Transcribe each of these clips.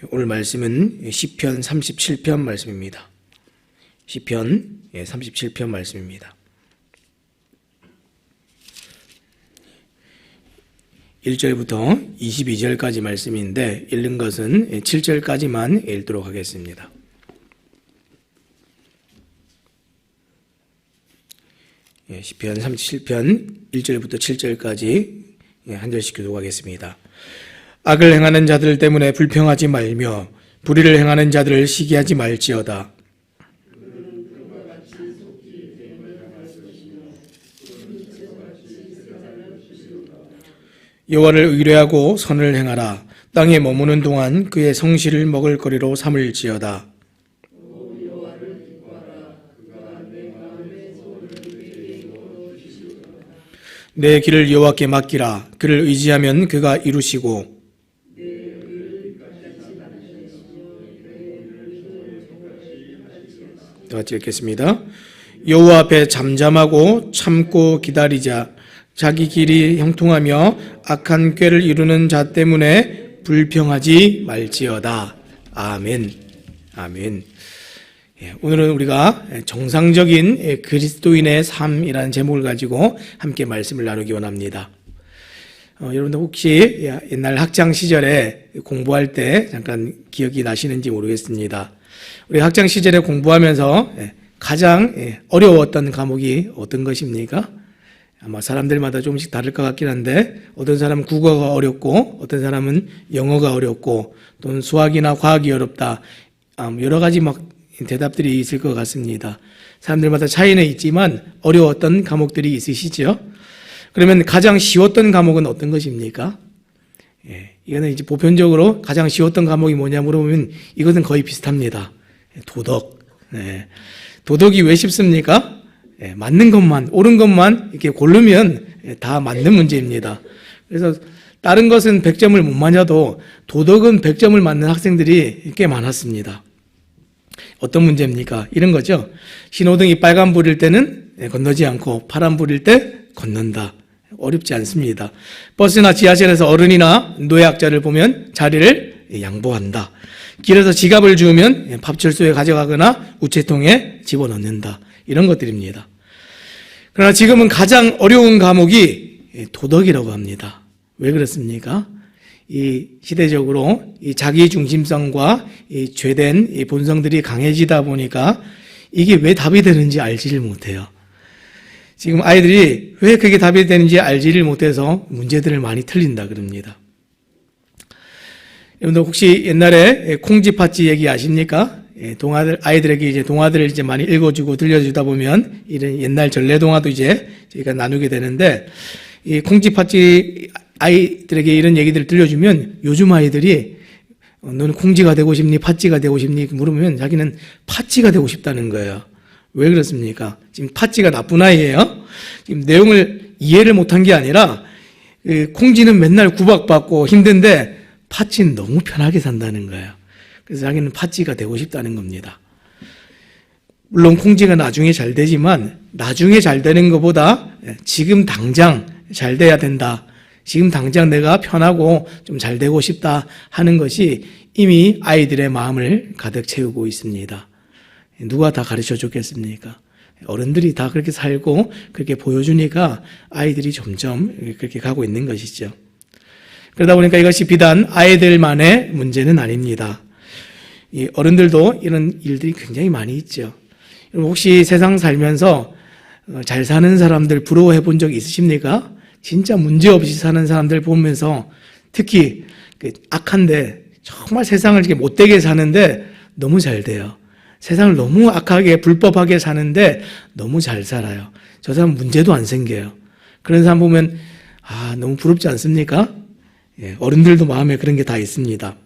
오늘 말씀은 시편 37편 말씀입니다. 시편 37편 말씀입니다. 1절부터 22절까지 말씀인데 읽는 것은 7절까지만 읽도록 하겠습니다. 시편 37편 1절부터 7절까지 한 절씩 교독하겠습니다. 악을 행하는 자들 때문에 불평하지 말며 불의를 행하는 자들을 시기하지 말지어다. 여호와를 의뢰하고 선을 행하라. 땅에 머무는 동안 그의 성실을 먹을거리로 삼을지어다. 내 길을 여호와께 맡기라. 그를 의지하면 그가 이루시고 다 같이 읽겠습니다. 여호와 앞에 잠잠하고 참고 기다리자. 자기 길이 형통하며 악한 꾀를 이루는 자 때문에 불평하지 말지어다. 아멘. 아멘. 오늘은 우리가 정상적인 그리스도인의 삶이라는 제목을 가지고 함께 말씀을 나누기 원합니다. 여러분들 혹시 옛날 학창 시절에 공부할 때 잠깐 기억이 나시는지 모르겠습니다. 우리 학창 시절에 공부하면서 가장 어려웠던 과목이 어떤 것입니까? 아마 사람들마다 조금씩 다를 것 같긴 한데 어떤 사람은 국어가 어렵고 어떤 사람은 영어가 어렵고 또는 수학이나 과학이 어렵다. 여러 가지 대답들이 있을 것 같습니다. 사람들마다 차이는 있지만 어려웠던 과목들이 있으시죠? 그러면 가장 쉬웠던 과목은 어떤 것입니까? 이거는 이제 보편적으로 가장 쉬웠던 과목이 뭐냐 물어보면 이것은 거의 비슷합니다. 도덕. 도덕이 왜 쉽습니까? 맞는 것만, 옳은 것만 이렇게 고르면 다 맞는 문제입니다. 그래서 다른 것은 100점을 못 맞아도 도덕은 100점을 맞는 학생들이 꽤 많았습니다. 어떤 문제입니까? 이런 거죠. 신호등이 빨간불일 때는 건너지 않고 파란불일 때 건넌다. 어렵지 않습니다. 버스나 지하철에서 어른이나 노약자를 보면 자리를 양보한다. 길에서 지갑을 주우면 밥철소에 가져가거나 우체통에 집어넣는다. 이런 것들입니다. 그러나 지금은 가장 어려운 과목이 도덕이라고 합니다. 왜 그렇습니까? 이 시대적으로 이 자기 중심성과 이 죄된 이 본성들이 강해지다 보니까 이게 왜 답이 되는지 알지를 못해요. 지금 아이들이 왜 그게 답이 되는지 알지를 못해서 문제들을 많이 틀린다 그럽니다. 여러분들 혹시 옛날에 콩쥐 팥쥐 얘기 아십니까? 아이들에게 이제 동화들을 이제 많이 읽어주고 들려주다 보면 이런 옛날 전래 동화도 이제 저희가 나누게 되는데 이 콩쥐 팥쥐 아이들에게 이런 얘기들을 들려주면 요즘 아이들이 너는 콩쥐가 되고 싶니? 팥쥐가 되고 싶니? 물으면 자기는 팥쥐가 되고 싶다는 거예요. 왜 그렇습니까? 지금 팥쥐가 나쁜 아이예요. 지금 내용을 이해를 못한 게 아니라 콩쥐는 맨날 구박받고 힘든데 팥쥐는 너무 편하게 산다는 거예요. 그래서 자기는 팥쥐가 되고 싶다는 겁니다. 물론 콩쥐가 나중에 잘 되지만 나중에 잘 되는 것보다 지금 당장 잘 돼야 된다. 지금 당장 내가 편하고 좀 잘 되고 싶다 하는 것이 이미 아이들의 마음을 가득 채우고 있습니다. 누가 다 가르쳐 줬겠습니까? 어른들이 다 그렇게 살고 그렇게 보여주니까 아이들이 점점 그렇게 가고 있는 것이죠. 그러다 보니까 이것이 비단 아이들만의 문제는 아닙니다. 이 어른들도 이런 일들이 굉장히 많이 있죠. 혹시 세상 살면서 잘 사는 사람들 부러워해 본 적 있으십니까? 진짜 문제없이 사는 사람들 보면서 특히 악한데 정말 세상을 이렇게 못되게 사는데 너무 잘 돼요. 세상을 너무 악하게 불법하게 사는데 너무 잘 살아요. 저 사람 문제도 안 생겨요. 그런 사람 보면 너무 부럽지 않습니까? 어른들도 마음에 그런 게 다 있습니다.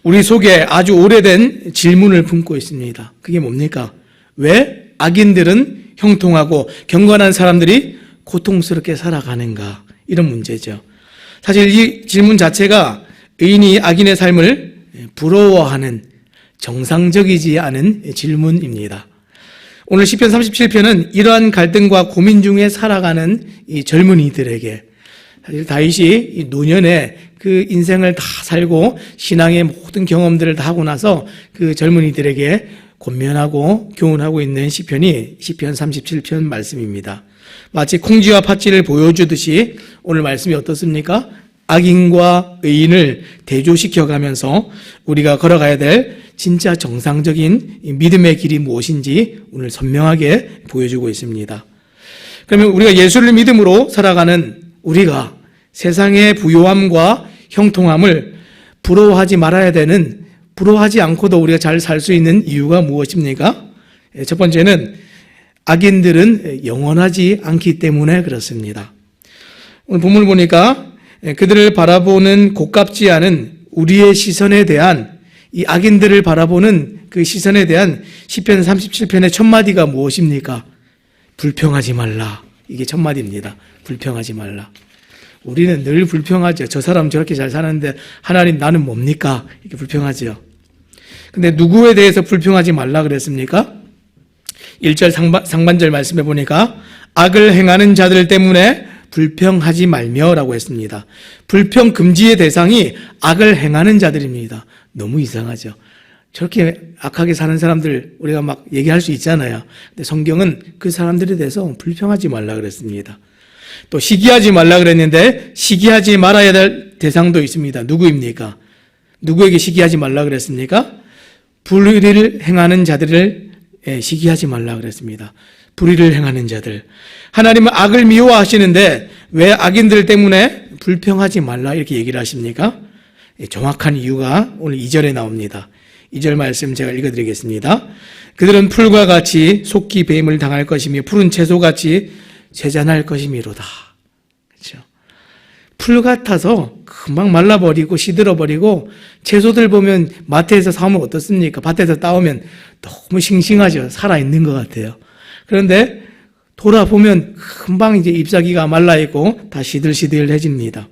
우리 속에 아주 오래된 질문을 품고 있습니다. 그게 뭡니까? 왜 악인들은 형통하고 경건한 사람들이 고통스럽게 살아가는가? 이런 문제죠. 사실 이 질문 자체가 의인이 악인의 삶을 부러워하는 정상적이지 않은 질문입니다. 오늘 시편 37편은 이러한 갈등과 고민 중에 살아가는 이 젊은이들에게 사실 다윗이 이 노년에 그 인생을 다 살고 신앙의 모든 경험들을 다 하고 나서 그 젊은이들에게 권면하고 교훈하고 있는 시편이 시편 37편 말씀입니다. 마치 콩쥐와 팥쥐를 보여주듯이 오늘 말씀이 어떻습니까? 악인과 의인을 대조시켜가면서 우리가 걸어가야 될 진짜 정상적인 믿음의 길이 무엇인지 오늘 선명하게 보여주고 있습니다. 그러면 우리가 예수를 믿음으로 살아가는 우리가 세상의 부요함과 형통함을 부러워하지 말아야 되는, 부러워하지 않고도 우리가 잘 살 수 있는 이유가 무엇입니까? 첫 번째는 악인들은 영원하지 않기 때문에 그렇습니다. 오늘 본문을 보니까 그들을 바라보는 고깝지 않은 우리의 시선에 대한, 이 악인들을 바라보는 그 시선에 대한 시편 37편의 첫 마디가 무엇입니까? 불평하지 말라. 이게 첫 마디입니다. 불평하지 말라. 우리는 늘 불평하죠. 저 사람 저렇게 잘 사는데 하나님 나는 뭡니까? 이렇게 불평하죠. 근데 누구에 대해서 불평하지 말라 그랬습니까? 1절 상반절 말씀해 보니까 악을 행하는 자들 때문에 불평하지 말며라고 했습니다. 불평 금지의 대상이 악을 행하는 자들입니다. 너무 이상하죠. 저렇게 악하게 사는 사람들 우리가 막 얘기할 수 있잖아요. 근데 성경은 그 사람들에 대해서 불평하지 말라 그랬습니다. 또 시기하지 말라 그랬는데 시기하지 말아야 될 대상도 있습니다. 누구입니까? 누구에게 시기하지 말라 그랬습니까? 불의를 행하는 자들을 시기하지 말라 그랬습니다. 불의를 행하는 자들. 하나님은 악을 미워하시는데 왜 악인들 때문에 불평하지 말라 이렇게 얘기를 하십니까? 정확한 이유가 오늘 2절에 나옵니다. 2절 말씀 제가 읽어드리겠습니다. 그들은 풀과 같이 속히 뱀을 당할 것이며 푸른 채소같이 쇠잔할 것이미로다. 그렇죠? 풀 같아서 금방 말라버리고 시들어버리고, 채소들 보면 마트에서 사오면 어떻습니까? 밭에서 따오면 너무 싱싱하죠. 살아있는 것 같아요. 그런데 돌아보면 금방 이제 잎사귀가 말라있고 다 시들시들해집니다.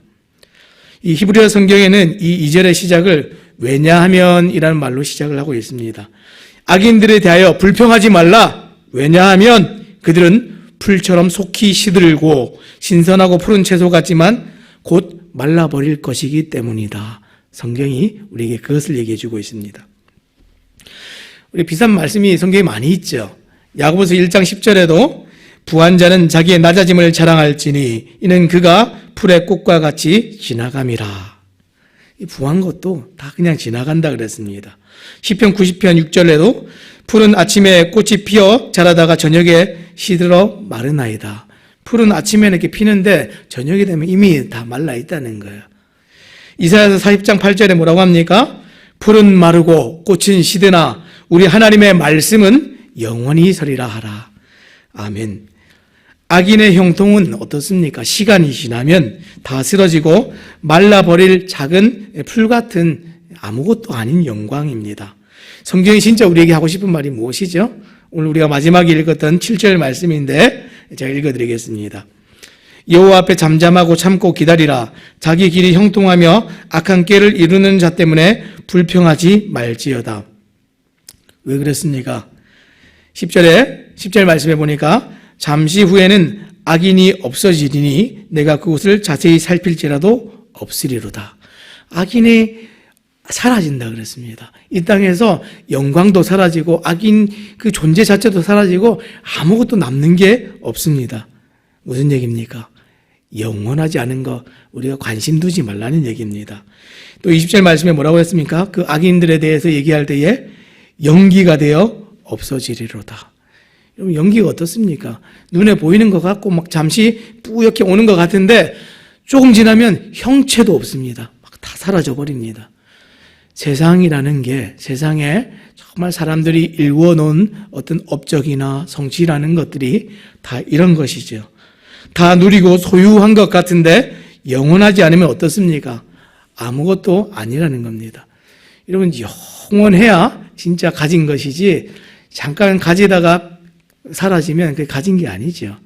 이 히브리어 성경에는 이 2절의 시작을 왜냐하면 이라는 말로 시작을 하고 있습니다. 악인들에 대하여 불평하지 말라. 왜냐하면 그들은 풀처럼 속히 시들고 신선하고 푸른 채소 같지만 곧 말라버릴 것이기 때문이다. 성경이 우리에게 그것을 얘기해 주고 있습니다. 우리 비슷한 말씀이 성경에 많이 있죠. 야고보서 1장 10절에도 부한 자는 자기의 낮아짐을 자랑할지니 이는 그가 풀의 꽃과 같이 지나감이라. 이 부한 것도 다 그냥 지나간다 그랬습니다. 시편 90편 6절에도 푸른 아침에 꽃이 피어 자라다가 저녁에 시들어 마르나이다. 풀은 아침에는 이렇게 피는데 저녁이 되면 이미 다 말라 있다는 거예요. 이사야서 40장 8절에 뭐라고 합니까? 풀은 마르고 꽃은 시드나 우리 하나님의 말씀은 영원히 서리라 하라. 아멘. 악인의 형통은 어떻습니까? 시간이 지나면 다 쓰러지고 말라버릴 작은 풀 같은 아무것도 아닌 영광입니다. 성경이 진짜 우리에게 하고 싶은 말이 무엇이죠? 오늘 우리가 마지막에 읽었던 7절 말씀인데 제가 읽어드리겠습니다. 여호와 앞에 잠잠하고 참고 기다리라. 자기 길이 형통하며 악한 꾀를 이루는 자 때문에 불평하지 말지어다. 왜 그랬습니까? 10절 말씀해 보니까 잠시 후에는 악인이 없어지리니 내가 그곳을 자세히 살필지라도 없으리로다. 악인이 사라진다 그랬습니다. 이 땅에서 영광도 사라지고 악인 그 존재 자체도 사라지고 아무것도 남는 게 없습니다. 무슨 얘기입니까? 영원하지 않은 거 우리가 관심 두지 말라는 얘기입니다. 또 20절 말씀에 뭐라고 했습니까? 그 악인들에 대해서 얘기할 때에 연기가 되어 없어지리로다. 여러분 연기가 어떻습니까? 눈에 보이는 것 같고 막 잠시 뿌옇게 오는 것 같은데 조금 지나면 형체도 없습니다. 막 다 사라져 버립니다. 세상이라는 게 세상에 정말 사람들이 일궈 놓은 어떤 업적이나 성취라는 것들이 다 이런 것이죠. 다 누리고 소유한 것 같은데 영원하지 않으면 어떻습니까? 아무것도 아니라는 겁니다. 여러분 영원해야 진짜 가진 것이지 잠깐 가지다가 사라지면 그게 가진 게 아니죠.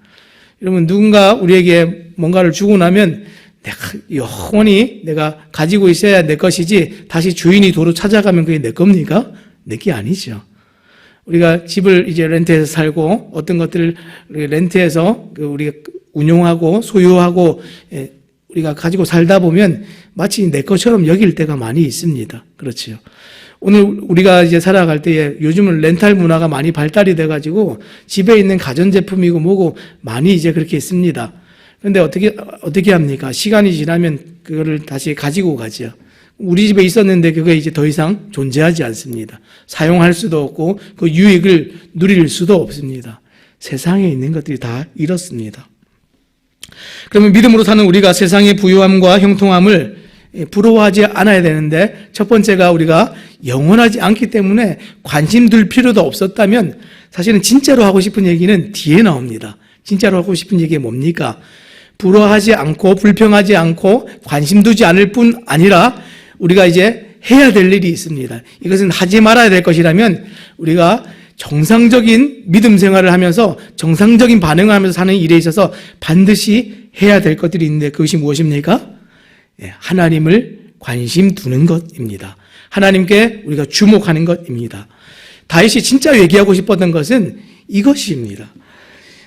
여러분 누군가 우리에게 뭔가를 주고 나면 내가 영원히 내가 가지고 있어야 내 것이지 다시 주인이 도로 찾아가면 그게 내 겁니까? 내 게 아니죠. 우리가 집을 이제 렌트해서 살고 어떤 것들을 렌트해서 우리가 운용하고 소유하고 우리가 가지고 살다 보면 마치 내 것처럼 여길 때가 많이 있습니다. 그렇지요. 오늘 우리가 이제 살아갈 때에 요즘은 렌탈 문화가 많이 발달이 돼가지고 집에 있는 가전제품이고 뭐고 많이 이제 그렇게 있습니다. 그런데 어떻게 합니까? 시간이 지나면 그거를 다시 가지고 가죠. 우리 집에 있었는데 그게 이제 더 이상 존재하지 않습니다. 사용할 수도 없고 그 유익을 누릴 수도 없습니다. 세상에 있는 것들이 다 이렇습니다. 그러면 믿음으로 사는 우리가 세상의 부유함과 형통함을 부러워하지 않아야 되는데, 첫 번째가 우리가 영원하지 않기 때문에 관심 둘 필요도 없었다면, 사실은 진짜로 하고 싶은 얘기는 뒤에 나옵니다. 진짜로 하고 싶은 얘기가 뭡니까? 부러워하지 않고 불평하지 않고 관심 두지 않을 뿐 아니라 우리가 이제 해야 될 일이 있습니다. 이것은 하지 말아야 될 것이라면 우리가 정상적인 믿음 생활을 하면서 정상적인 반응을 하면서 사는 일에 있어서 반드시 해야 될 것들이 있는데, 그것이 무엇입니까? 하나님을 관심 두는 것입니다. 하나님께 우리가 주목하는 것입니다. 다윗이 진짜 얘기하고 싶었던 것은 이것입니다.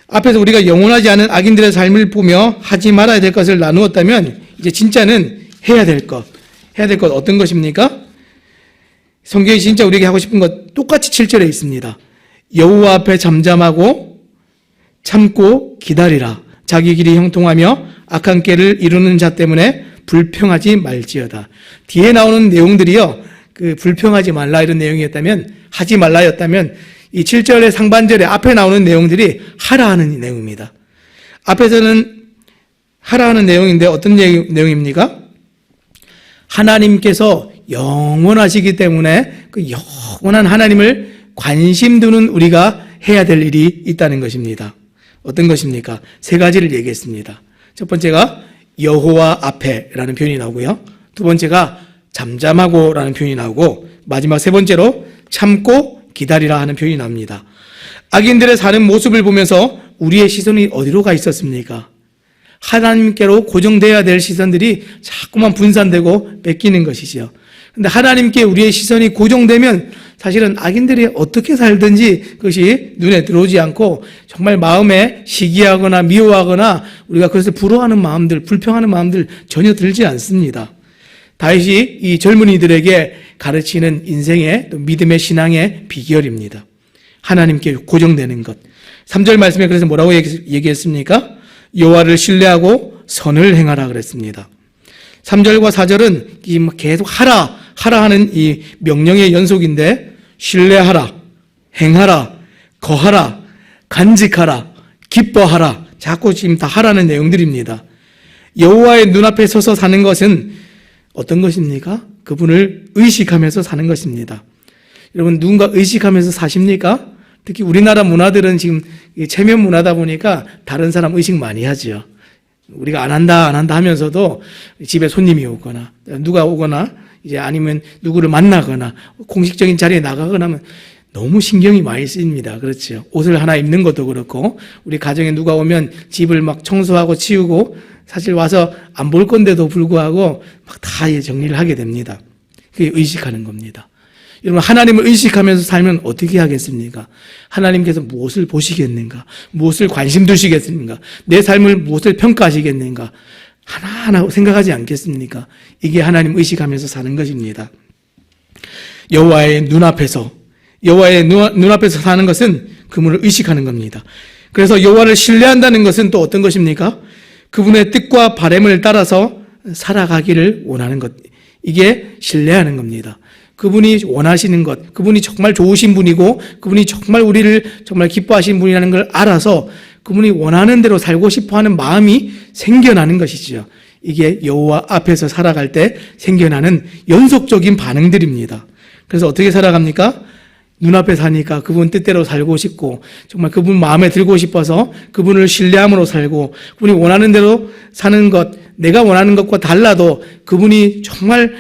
앞에서 우리가 영원하지 않은 악인들의 삶을 보며 하지 말아야 될 것을 나누었다면, 이제 진짜는 해야 될 것 어떤 것입니까? 성경이 진짜 우리에게 하고 싶은 것 똑같이 7절에 있습니다. 여호와 앞에 잠잠하고 참고 기다리라. 자기 길이 형통하며 악한 길을 이루는 자 때문에 불평하지 말지어다. 뒤에 나오는 내용들이요, 그 불평하지 말라 이런 내용이었다면, 하지 말라였다면, 이 7절의 상반절에 앞에 나오는 내용들이 하라 하는 내용입니다. 앞에서는 하라 하는 내용인데 어떤 내용입니까? 하나님께서 영원하시기 때문에 그 영원한 하나님을 관심 두는 우리가 해야 될 일이 있다는 것입니다. 어떤 것입니까? 세 가지를 얘기했습니다. 첫 번째가 여호와 앞에라는 표현이 나오고요. 두 번째가 잠잠하고라는 표현이 나오고, 마지막 세 번째로 참고 기다리라 하는 표현이 나옵니다. 악인들의 사는 모습을 보면서 우리의 시선이 어디로 가 있었습니까? 하나님께로 고정돼야 될 시선들이 자꾸만 분산되고 뺏기는 것이죠. 근데 하나님께 우리의 시선이 고정되면 사실은 악인들이 어떻게 살든지 그것이 눈에 들어오지 않고 정말 마음에 시기하거나 미워하거나 우리가 그것을 부러워하는 마음들, 불평하는 마음들 전혀 들지 않습니다. 다윗이 이 젊은이들에게 가르치는 인생의 또 믿음의 신앙의 비결입니다. 하나님께 고정되는 것. 3절 말씀에 그래서 뭐라고 얘기했습니까? 여호와를 신뢰하고 선을 행하라 그랬습니다. 3절과 4절은 계속 하라 하는 이 명령의 연속인데, 신뢰하라, 행하라, 거하라, 간직하라, 기뻐하라, 자꾸 지금 다 하라는 내용들입니다. 여호와의 눈앞에 서서 사는 것은 어떤 것입니까? 그분을 의식하면서 사는 것입니다. 여러분, 누군가 의식하면서 사십니까? 특히 우리나라 문화들은 지금 체면 문화다 보니까 다른 사람 의식 많이 하죠. 우리가 안 한다 하면서도 집에 손님이 오거나 누가 오거나 이제 아니면 누구를 만나거나 공식적인 자리에 나가거나 하면 너무 신경이 많이 쓰입니다. 그렇죠. 옷을 하나 입는 것도 그렇고, 우리 가정에 누가 오면 집을 막 청소하고 치우고 사실 와서 안 볼 건데도 불구하고 막 다 정리를 하게 됩니다. 그게 의식하는 겁니다. 여러분, 하나님을 의식하면서 살면 어떻게 하겠습니까? 하나님께서 무엇을 보시겠는가? 무엇을 관심 두시겠습니까? 내 삶을 무엇을 평가하시겠는가? 하나하나 생각하지 않겠습니까? 이게 하나님 의식하면서 사는 것입니다. 여호와의 눈앞에서 사는 것은 그분을 의식하는 겁니다. 그래서 여호와를 신뢰한다는 것은 또 어떤 것입니까? 그분의 뜻과 바람을 따라서 살아가기를 원하는 것. 이게 신뢰하는 겁니다. 그분이 원하시는 것, 그분이 정말 좋으신 분이고 그분이 정말 우리를 정말 기뻐하시는 분이라는 걸 알아서 그분이 원하는 대로 살고 싶어하는 마음이 생겨나는 것이지요. 이게 여호와 앞에서 살아갈 때 생겨나는 연속적인 반응들입니다. 그래서 어떻게 살아갑니까? 눈앞에 사니까 그분 뜻대로 살고 싶고 정말 그분 마음에 들고 싶어서 그분을 신뢰함으로 살고, 그분이 원하는 대로 사는 것, 내가 원하는 것과 달라도 그분이 정말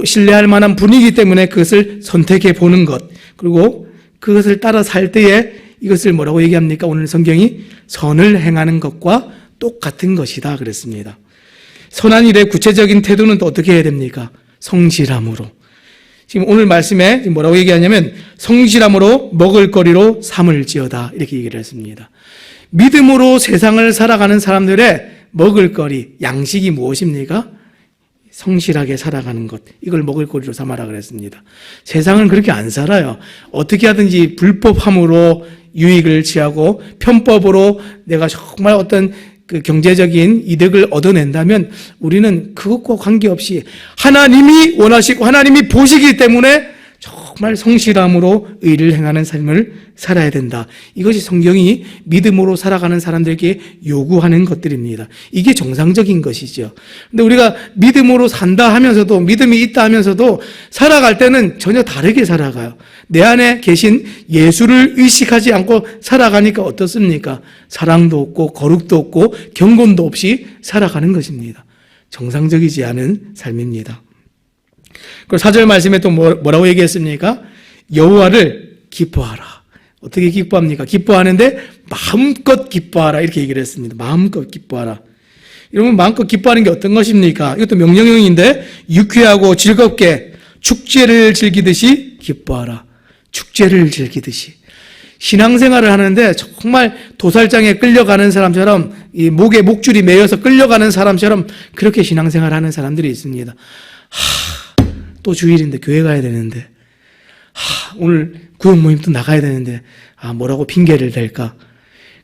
신뢰할 만한 분이기 때문에 그것을 선택해 보는 것, 그리고 그것을 따라 살 때에 이것을 뭐라고 얘기합니까? 오늘 성경이 선을 행하는 것과 똑같은 것이다 그랬습니다. 선한 일의 구체적인 태도는 또 어떻게 해야 됩니까? 성실함으로. 지금 오늘 말씀에 뭐라고 얘기하냐면 성실함으로 먹을거리로 삼을지어다 이렇게 얘기를 했습니다. 믿음으로 세상을 살아가는 사람들의 먹을거리, 양식이 무엇입니까? 성실하게 살아가는 것, 이걸 먹을거리로 삼아라 그랬습니다. 세상은 그렇게 안 살아요. 어떻게 하든지 불법함으로 유익을 취하고 편법으로 내가 정말 어떤 그 경제적인 이득을 얻어낸다면 우리는 그것과 관계없이 하나님이 원하시고 하나님이 보시기 때문에 정말 성실함으로 의를 행하는 삶을 살아야 된다. 이것이 성경이 믿음으로 살아가는 사람들에게 요구하는 것들입니다. 이게 정상적인 것이죠. 근데 우리가 믿음으로 산다 하면서도, 믿음이 있다 하면서도 살아갈 때는 전혀 다르게 살아가요. 내 안에 계신 예수를 의식하지 않고 살아가니까 어떻습니까? 사랑도 없고 거룩도 없고 경건도 없이 살아가는 것입니다. 정상적이지 않은 삶입니다. 그리고 4절 말씀에 또 뭐라고 얘기했습니까? 여호와를 기뻐하라. 어떻게 기뻐합니까? 기뻐하는데 마음껏 기뻐하라 이렇게 얘기를 했습니다. 마음껏 기뻐하라. 여러분, 마음껏 기뻐하는 게 어떤 것입니까? 이것도 명령형인데 유쾌하고 즐겁게 축제를 즐기듯이 기뻐하라. 축제를 즐기듯이. 신앙생활을 하는데 정말 도살장에 끌려가는 사람처럼, 이 목에 목줄이 매여서 끌려가는 사람처럼 그렇게 신앙생활을 하는 사람들이 있습니다. 또 주일인데 교회 가야 되는데, 오늘 구역 모임 또 나가야 되는데, 뭐라고 핑계를 댈까?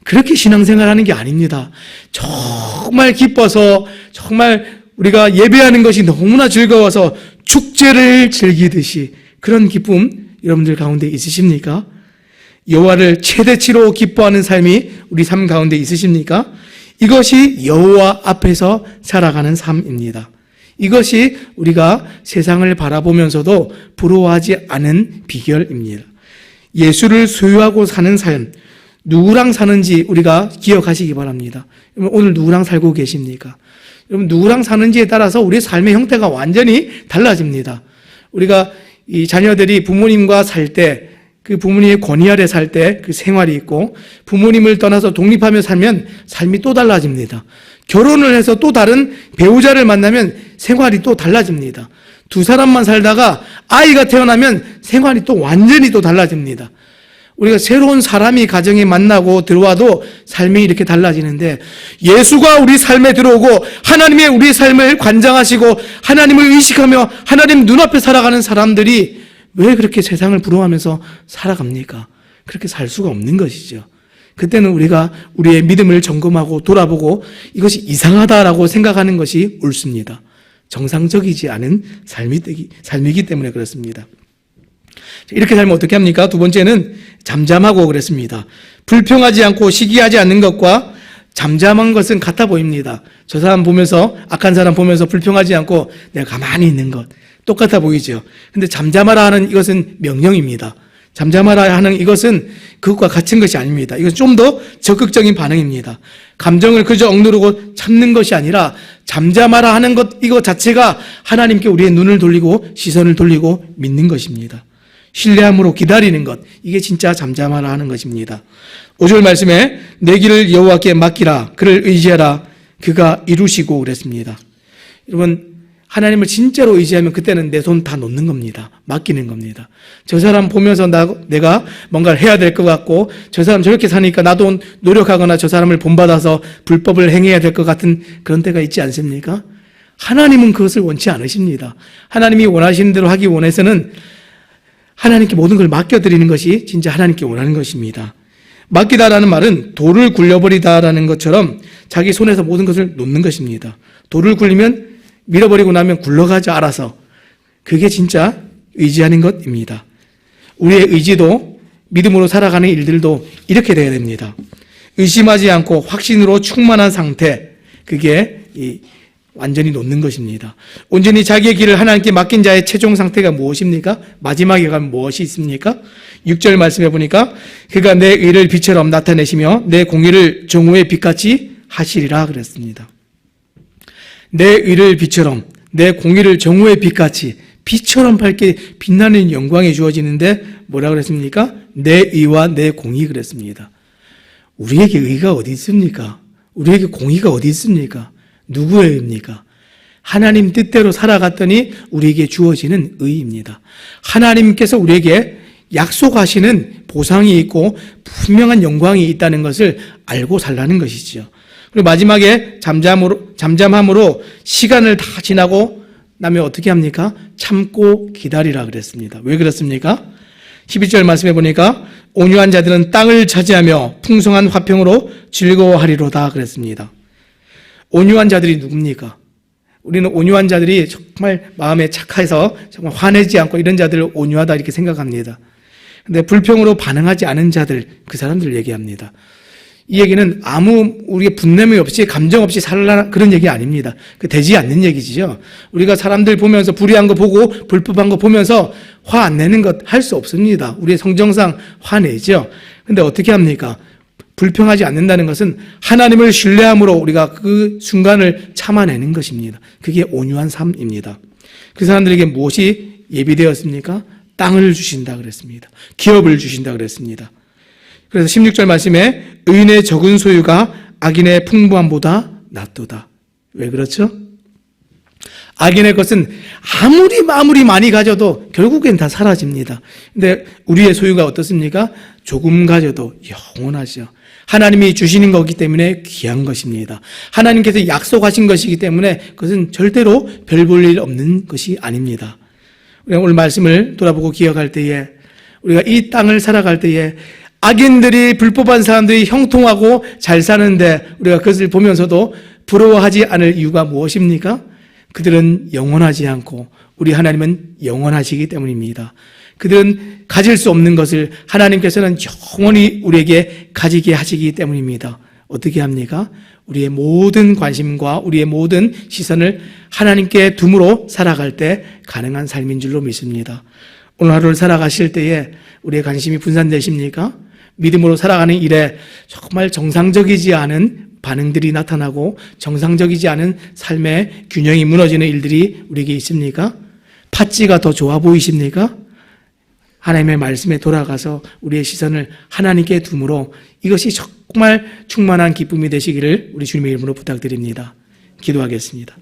그렇게 신앙생활 하는 게 아닙니다. 정말 기뻐서, 정말 우리가 예배하는 것이 너무나 즐거워서 축제를 즐기듯이 그런 기쁨 여러분들 가운데 있으십니까? 여호와를 최대치로 기뻐하는 삶이 우리 삶 가운데 있으십니까? 이것이 여호와 앞에서 살아가는 삶입니다. 이것이 우리가 세상을 바라보면서도 부러워하지 않은 비결입니다. 예수를 소유하고 사는 삶, 누구랑 사는지 우리가 기억하시기 바랍니다. 오늘 누구랑 살고 계십니까? 여러분, 누구랑 사는지에 따라서 우리의 삶의 형태가 완전히 달라집니다. 우리가 이 자녀들이 부모님과 살 때, 그 부모님의 권위 아래 살 때 그 생활이 있고, 부모님을 떠나서 독립하며 살면 삶이 또 달라집니다. 결혼을 해서 또 다른 배우자를 만나면 생활이 또 달라집니다. 두 사람만 살다가 아이가 태어나면 생활이 또 완전히 또 달라집니다. 우리가 새로운 사람이 가정에 만나고 들어와도 삶이 이렇게 달라지는데, 예수가 우리 삶에 들어오고 하나님의 우리 삶을 관장하시고 하나님을 의식하며 하나님 눈앞에 살아가는 사람들이 왜 그렇게 세상을 부러워하면서 살아갑니까? 그렇게 살 수가 없는 것이죠. 그때는 우리가 우리의 믿음을 점검하고 돌아보고 이것이 이상하다라고 생각하는 것이 옳습니다. 정상적이지 않은 삶이기 때문에 그렇습니다. 이렇게 살면 어떻게 합니까? 두 번째는 잠잠하고 그랬습니다. 불평하지 않고 시기하지 않는 것과 잠잠한 것은 같아 보입니다. 저 사람 보면서, 악한 사람 보면서 불평하지 않고 내가 가만히 있는 것 똑같아 보이죠. 근데 잠잠하라 하는 이것은 명령입니다. 잠잠하라 하는 이것은 그것과 같은 것이 아닙니다. 이것은 좀 더 적극적인 반응입니다. 감정을 그저 억누르고 참는 것이 아니라 잠잠하라 하는 것, 이것 자체가 하나님께 우리의 눈을 돌리고 시선을 돌리고 믿는 것입니다. 신뢰함으로 기다리는 것, 이게 진짜 잠잠하라 하는 것입니다. 5절 말씀에 내 길을 여호와께 맡기라, 그를 의지하라, 그가 이루시고 그랬습니다. 여러분, 하나님을 진짜로 의지하면 그때는 내 손 다 놓는 겁니다. 맡기는 겁니다. 저 사람 보면서 내가 뭔가를 해야 될 것 같고, 저 사람 저렇게 사니까 나도 노력하거나 저 사람을 본받아서 불법을 행해야 될 것 같은 그런 때가 있지 않습니까? 하나님은 그것을 원치 않으십니다. 하나님이 원하시는 대로 하기 원해서는 하나님께 모든 걸 맡겨드리는 것이 진짜 하나님께 원하는 것입니다. 맡기다라는 말은 돌을 굴려버리다라는 것처럼 자기 손에서 모든 것을 놓는 것입니다. 돌을 굴리면 밀어버리고 나면 굴러가지 알아서, 그게 진짜 의지하는 것입니다. 우리의 의지도, 믿음으로 살아가는 일들도 이렇게 돼야 됩니다. 의심하지 않고 확신으로 충만한 상태, 그게 완전히 놓는 것입니다. 온전히 자기의 길을 하나님께 맡긴 자의 최종 상태가 무엇입니까? 마지막에 가면 무엇이 있습니까? 6절 말씀해 보니까 그가 내 의를 빛처럼 나타내시며 내 공의를 정오의 빛같이 하시리라 그랬습니다. 내 의를 빛처럼, 내 공의를 정오의 빛같이, 빛처럼 밝게 빛나는 영광이 주어지는데 뭐라고 그랬습니까? 내 의와 내 공의 그랬습니다. 우리에게 의가 어디 있습니까? 우리에게 공의가 어디 있습니까? 누구의 의입니까? 하나님 뜻대로 살아갔더니 우리에게 주어지는 의입니다. 하나님께서 우리에게 약속하시는 보상이 있고 분명한 영광이 있다는 것을 알고 살라는 것이죠. 그리고 마지막에 잠잠함으로 시간을 다 지나고 나면 어떻게 합니까? 참고 기다리라 그랬습니다. 왜 그렇습니까? 11절 말씀해 보니까 온유한 자들은 땅을 차지하며 풍성한 화평으로 즐거워하리로다 그랬습니다. 온유한 자들이 누굽니까? 우리는 온유한 자들이 정말 마음에 착해서 정말 화내지 않고 이런 자들을 온유하다 이렇게 생각합니다. 근데 불평으로 반응하지 않은 자들, 그 사람들을 얘기합니다. 이 얘기는 아무 우리가 분냄이 없이 감정 없이 살라 그런 얘기 아닙니다. 그 되지 않는 얘기지요. 우리가 사람들 보면서 불의한 거 보고 불법한 거 보면서 화 안 내는 것 할 수 없습니다. 우리의 성정상 화내죠. 근데 어떻게 합니까? 불평하지 않는다는 것은 하나님을 신뢰함으로 우리가 그 순간을 참아내는 것입니다. 그게 온유한 삶입니다. 그 사람들에게 무엇이 예비되었습니까? 땅을 주신다 그랬습니다. 기업을 주신다 그랬습니다. 그래서 16절 말씀에 의인의 적은 소유가 악인의 풍부함보다 낫도다. 왜 그렇죠? 악인의 것은 아무리 많이 가져도 결국엔 다 사라집니다. 근데 우리의 소유가 어떻습니까? 조금 가져도 영원하죠. 하나님이 주시는 거기 때문에 귀한 것입니다. 하나님께서 약속하신 것이기 때문에 그것은 절대로 별 볼 일 없는 것이 아닙니다. 우리가 오늘 말씀을 돌아보고 기억할 때에 우리가 이 땅을 살아갈 때에 악인들이 불법한 사람들이 형통하고 잘 사는데 우리가 그것을 보면서도 부러워하지 않을 이유가 무엇입니까? 그들은 영원하지 않고 우리 하나님은 영원하시기 때문입니다. 그들은 가질 수 없는 것을 하나님께서는 영원히 우리에게 가지게 하시기 때문입니다. 어떻게 합니까? 우리의 모든 관심과 우리의 모든 시선을 하나님께 둠으로 살아갈 때 가능한 삶인 줄로 믿습니다. 오늘 하루를 살아가실 때에 우리의 관심이 분산되십니까? 믿음으로 살아가는 일에 정말 정상적이지 않은 반응들이 나타나고 정상적이지 않은 삶의 균형이 무너지는 일들이 우리에게 있습니까? 팥찌가 더 좋아 보이십니까? 하나님의 말씀에 돌아가서 우리의 시선을 하나님께 둠으로 이것이 정말 충만한 기쁨이 되시기를 우리 주님의 이름으로 부탁드립니다. 기도하겠습니다.